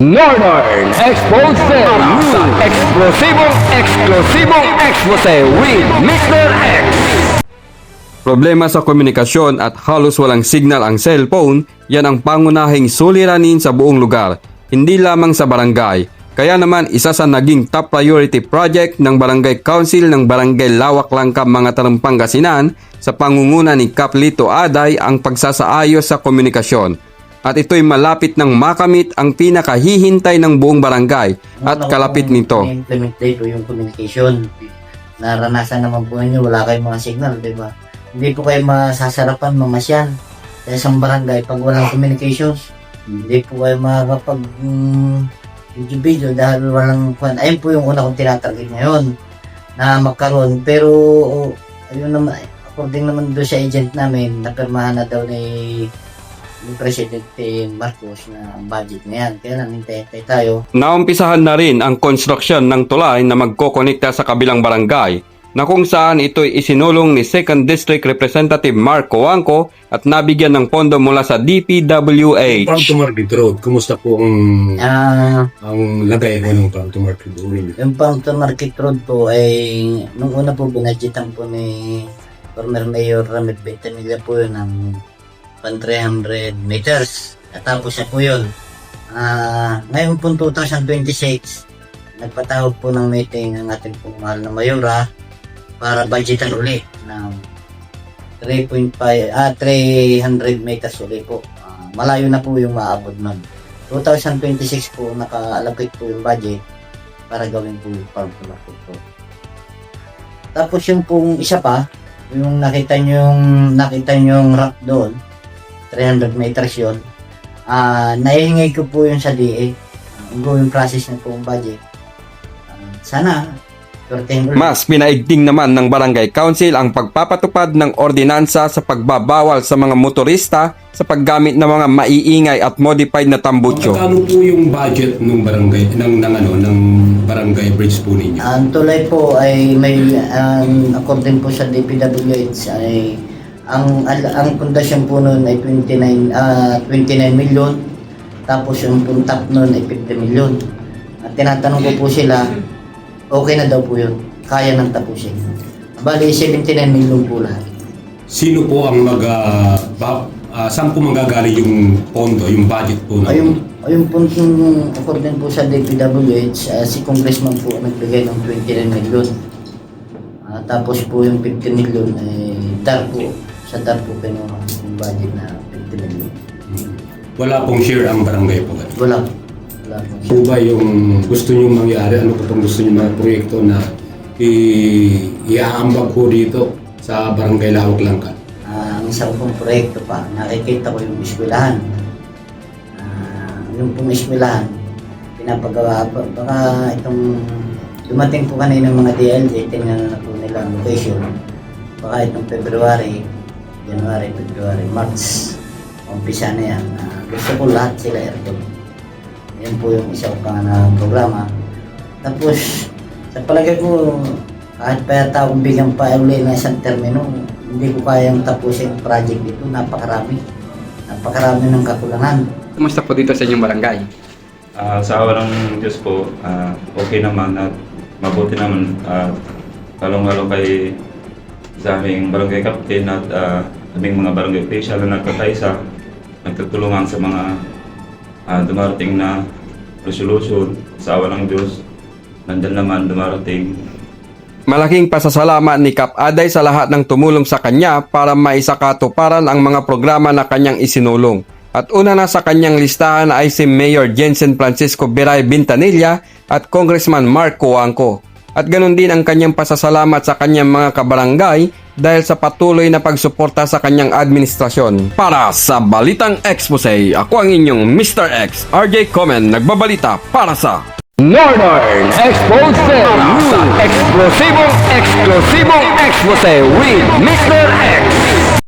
Northern Expose sa eksplosibong expose with Mr. X. Problema sa komunikasyon at halos walang signal ang cellphone, yan ang pangunahing suliranin sa buong lugar, hindi lamang sa barangay. Kaya naman isa sa naging top priority project ng Barangay Council ng Barangay Lawak Langkap mga Pangasinan sa pangunguna ni Kap Lito Aday ang pagsasaayos sa komunikasyon. At ito'y malapit ng makamit ang pinakahihintay ng buong barangay at kalapit nito. Implementate po yung communication. Naranasan naman po ninyo, wala kayong mga signal, di ba? Hindi po kayo masasarapan, mamasyan sa isang barangay pag walang communication. Hindi po kayo makakapag video dahil walang kwan. Ayun po yung una kong tinatarget ngayon na magkaroon. Pero ayun naman, according naman doon sa agent namin, napirmahan na daw ni Presidente Marcos na ang budget na yan. Kaya lang hintay tayo. Naumpisahan na rin ang construction ng tulay na magkokonekta sa kabilang barangay, na kung saan ito'y isinulong ni 2nd District Representative Mark Coangco at nabigyan ng pondo mula sa DPWH. Farm to Market Road, kumusta po ang lagay mo ng Farm to Market Road? Yung Farm to Market Road po ay nung una po binadgetan po ni former Mayor Ramit Bentanilla po yun ng 300 meters. Natapos na po yun. Ngayon po 2026, nagpatawag po ng meeting ang ating pong mahal na Mayora para budgetan uli ng 300 meters uli po. Malayo na po yung maabot nun. 2026 po naka-allocate po yung budget para gawin po yung farm to market po. Tapos yung pong isa pa, yung nakita nyo yung ramp doon, 300 meters yun, naihingay ko po yun sa DA. Ongoing process na po yung budget. Sana mas pinaigting naman ng Barangay Council ang pagpapatupad ng ordinansa sa pagbabawal sa mga motorista sa paggamit ng mga maiingay at modified na tambutso. Ano po yung budget ng barangay ng barangay bridge po ninyo? Ang tulay po ay may according po sa DPWH ay ang pundasyon po noon ay 29 million, tapos yung top noon ay 50 million. At tinatanong ko po sila, okay na daw po yun. Kaya nang tapusin. Bali, 79 million po lahat. Sino po ang saan po manggagaling yung pondo, yung budget po? Yung punto, according po sa DPWH, si Congressman po nagbigay ng 29 million. Tapos po yung 50 million ay DAR po. Sa DAR po kinuha yung budget na 50 million. Wala pong share ang barangay po? Wala. Po ba yung gusto nyo mangyari? Ano po gusto nyo mga proyekto na iaambag ko dito sa Barangay Lawak Langkap? Ang isang pong proyekto pa, nakikita ko yung eskwelahan. Yung pong eskwelahan, pinapagawa pa. Baka itong dumating po kanina ng mga DLG, tingnan na po nila ang location. Baka itong February, March, umpisa na yan. Gusto ko lahat sila aircon. Yan po yung isang programa. Tapos, sa palagay ko, kahit pa yata akong bigyan pa uli ng isang termino, hindi ko kayang tapusin yung project dito. Napakarami ng kakulangan. Kumusta po dito sa inyong barangay? Sa awa ng Diyos po, okay naman at mabuti naman. Kalong-kalong kay sa aming barangay captain at aming mga barangay official na nagkakaisa, nagtutulungan sa mga dumarating na resolution. Sa awa ng Diyos, nandyan naman dumarating. Malaking pasasalamat ni Kap Aday sa lahat ng tumulong sa kanya para maisakatuparan ang mga programa na kanyang isinulong. At una na sa kanyang listahan ay si Mayor Jensen Francisco Biray Bintanilla at Congressman Mark Coangco. At ganoon din ang kanyang pasasalamat sa kanyang mga kabarangay dahil sa patuloy na pagsuporta sa kanyang administrasyon. Para sa Balitang Expose, ako ang inyong Mr. X, RJ Komen, nagbabalita para sa Northern Expose sa eksplosibong expose with Mr. X.